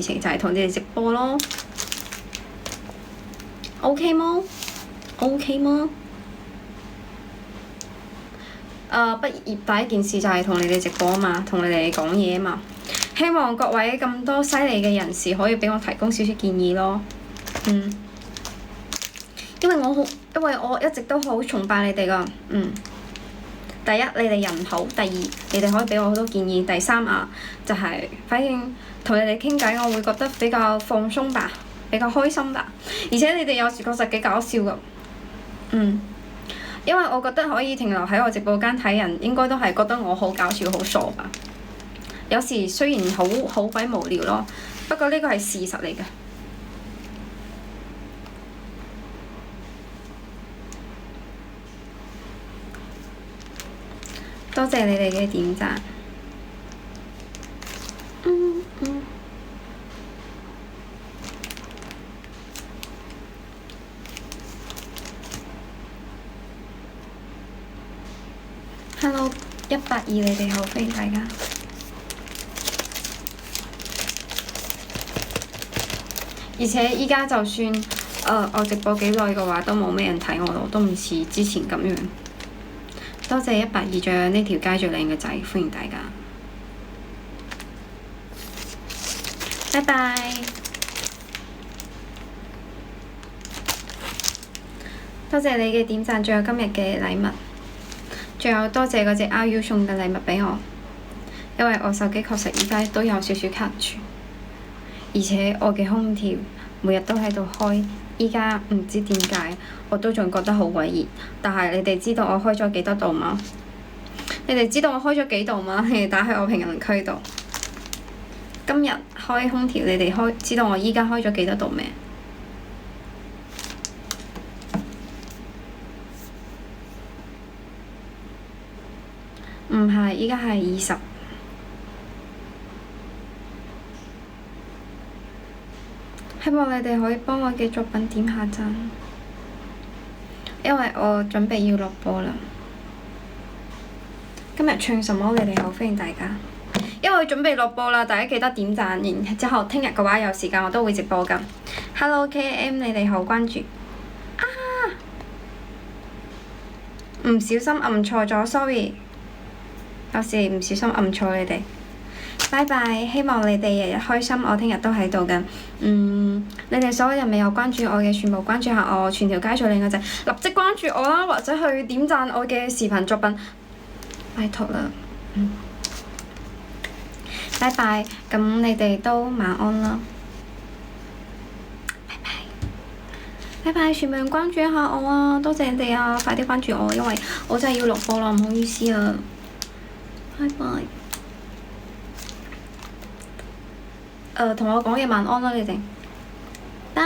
情就係同你哋直播咯。OK 麼？OK 麼？畢業第一件事就係同你哋直播啊嘛，同你哋講嘢啊嘛。希望各位咁多犀利嘅人士可以俾我提供少少建議咯。因為我一直都好崇拜你哋噶。第一，你哋人好；第二，你哋可以俾我好多建議；第三就係反正同你哋傾偈，我會覺得比較放鬆吧，比較開心吧。而且你哋有時確實幾搞笑噶。因為我覺得可以停留喺我直播間睇人，應該都係覺得我好搞笑、好傻吧。有時雖然好鬼無聊咯，不過呢個係事實嚟嘅。多謝你哋嘅點讚。Hello， 182，你哋好，歡迎大家。而且依家就算我直播幾耐嘅話，都冇咩人睇我咯，都唔似之前咁樣。多謝182，仲有呢條街最靚嘅仔，歡迎大家。拜拜。多謝你嘅點讚，仲有今日嘅禮物。仲有多謝嗰隻 RU 送嘅禮物畀我，因為我手機確實而家都有少少卡住，而且我嘅空調每日都喺度開，依家唔知點解我都仲覺得好鬼熱。但係你哋知道我開咗幾多度嗎？你哋知道我開咗幾度嗎？你哋打喺我評論區度。今日開空調，你哋知道我依家開咗幾多度咩？唔係，依家係20。希望你哋可以幫我嘅作品點下讚，因為我準備要落播啦。今日唱什麼？你哋好，歡迎大家。因為我準備落播啦，大家記得點讚。然之後聽日嘅話有時間我都會直播㗎。Hello KM，你哋好，關注。唔小心按錯咗 ，sorry。有時唔小心按錯你哋。拜拜，希望你哋日日開心，我聽日都喺度嘅。你哋所有人未有關注我嘅，全部關注下我，全條街最靚嘅仔，立即關注我啦，或者去點讚我嘅視頻作品，拜託啦。拜拜，咁你哋都晚安啦。拜拜，拜拜，全部人關注一下我啊！多謝你哋啊，快啲關注我，因為我真係要落播啦，唔好意思啊。拜拜。同我講嘢晚安啦，你哋。拜。